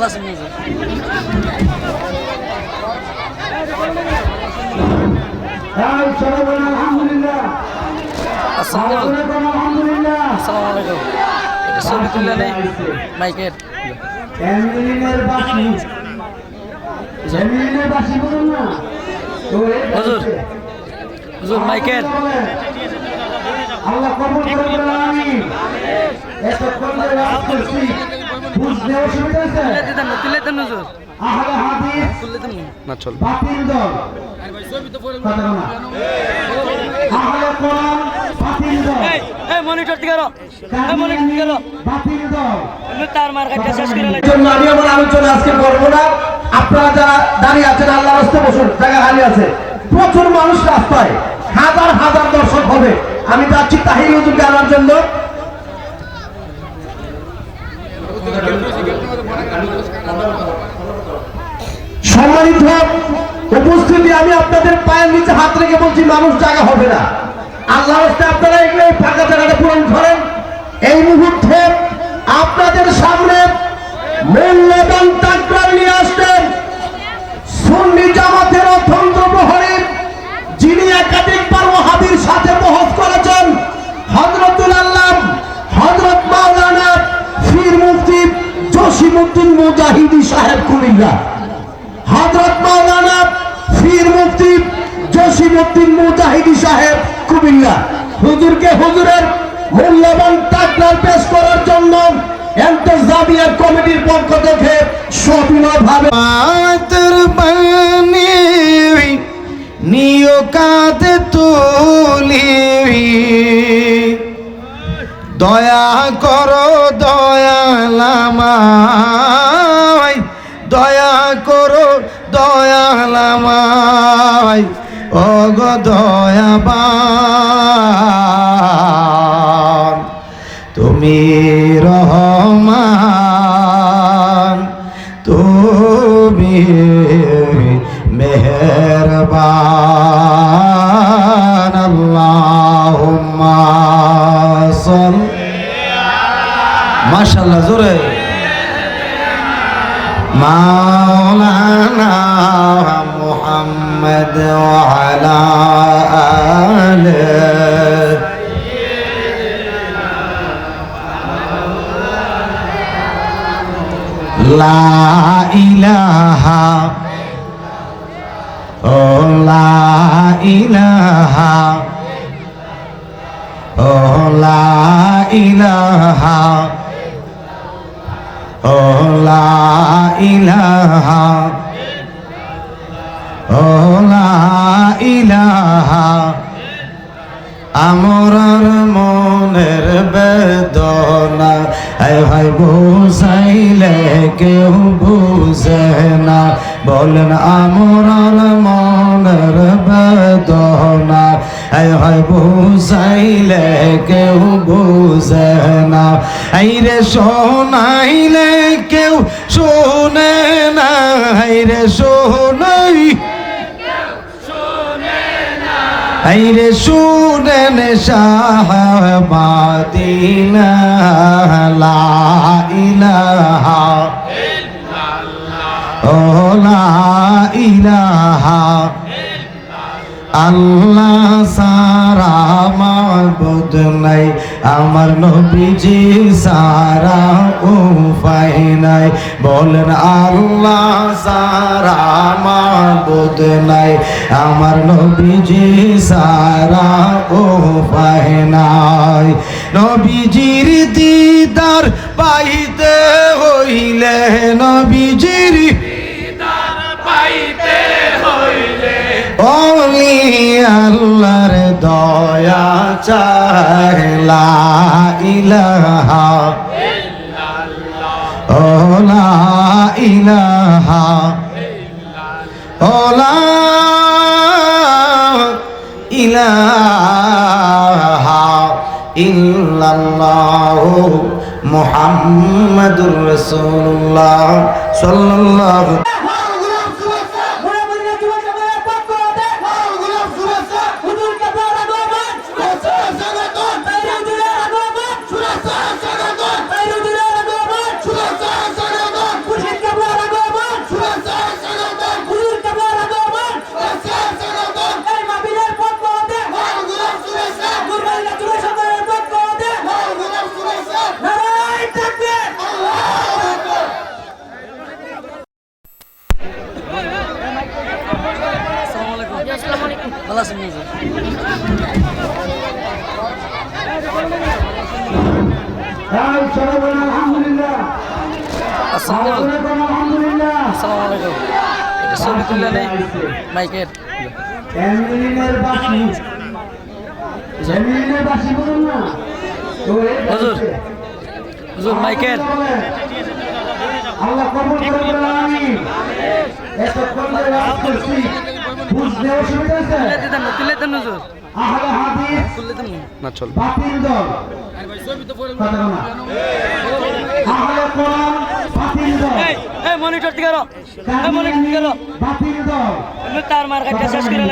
ভালো আছেন হুজুর? আসসালামু আলাইকুম। এটা ছবি তুলে নেই মাইকের। হুজুর হুজুর মাইকের। আল্লাহ কবুল করবেন আমিন। এতক্ষণ ধরে রাত করছি, বুঝতে অসুবিধা আছে? তুলে দেন হুজুর। আহলে হাদিস তুলে দেন না চল। বাতিল দল, কথা বলো না। আহলে কোরআন বাতিল দল, এই মনিটর দিকে রো, এই মনিটর দিকে রো। বাতিল দল। আমি তার মার কাছে শেষ করে লাগি। জন্য আমি আমার আলোচনা আজকে করব না। আপনারা যারা দাঁড়িয়ে আছেন আল্লাহর রাস্তে বসুন, জায়গা খালি আছে। প্রচুর মানুষ রাস্তায়, হাজার হাজার দর্শক হবে। আমি যাচ্ছি তাহির হুজুরকে আনার জন্য। সম্মানিত উপস্থিতি, আমি আপনাদের পায়ের নিচে হাত রেখে বলছি, মানুষ জায়গা হবে না। আল্লাহর রাস্তে আপনারা এগুলো ফাঁকা জায়গাটা পূরণ করেন। এই মুহূর্তে আপনাদের সামনে মূল্যবান তাকরার নিয়ে আসছেন সুন্নি জামাতের অত্যন্ত প্রহরী, যিনি একাধিকবার ওয়াহাবীর সাথে বহস করেছেন, হযরতুল আল্লাহ হযরত মাওলানা পীর মুফতি জসিমউদ্দিন মুজাহিদি সাহেব কুমিল্লা। হযরত মাওলানা পীর মুফতি জসিমউদ্দিন মুজাহিদি সাহেব কুমিল্লা হুজুরকে হুজুরের মূল্যবান তাকরার পেশ করার জন্য ইন্তেজামিয়া কমিটির পক্ষ থেকে সবিনয়ভাবে নিয় কাঁধে তুলি, দয়া করো দয়ালামাই, দয়া করো দয়ালামাই, ও গো দয়াবান তুমি রহমান, তুমি মেহেরবান। আল্লাহুম্মা সাল্লি মাশাআল্লাহ জোরে মাওলানা মুহাম্মদ ওয়া আলা আলিহি লা ইলাহা ও লা ইলাহা ও লা ইলাহা ও লা ইলাহা ও লা ইলাহা। আমরার মনের বেদনা হায় হায় বুঝাইলে কেউ বুঝে না, বলেন আমরার মনের বেদনা হায় হায় বুঝাইলে কেউ বুঝে না। আইরে শোনাইলে কেউ শোনে না, আইরে শোনাই আইরে শুনেন শাহবাদিনা লা ইলাহা ও লা ইলাহা আল্লাহ সারা মাবুদ নাই, আমার নবীজি সারা উপায় নাই, বলেন আল্লাহ সারা মাবুদ নাই, আমার নবীজি সারা উপায় নাই। নবীজির দিদার পাইতে হইলে, নবীজির দিদার পাইতে হইলে ওলি আল্লাহর দয়া চাই, লা ইলাহা ইল্লাল্লাহ ও লা ইলাহা ও লা ইলাহা ইল্লাল্লাহ মুহাম্মাদুর রাসূলুল্লাহ সাল্লাল্লাহু আসসালামু আলাইকুম। ভালো আছেন হুজুর? আলহামদুলিল্লাহ আসসালামু আলাইকুম। আলহামদুলিল্লাহ আসসালামু আলাইকুম। এটা ছবি তুলে নেই মাইকের। এমিনের বাসি এমিনের বাসি বলুন না তো হুজুর হুজুর মাইকের। আল্লাহ কবুল করুন আমিন এতক্ষণ ধরে ওয়াজ করছি বুঝতে অসুবিধা আছে তুলে দেন হুজুর। আহলে হাদিস তুলে দেন না চল। বাতিল দল কথা না আহলে কোরআন বাতিল দল এই মনিটর দিকে রো। এই মনিটর দিকে রো। বাতিল দল তার মার কাছে শেষ করে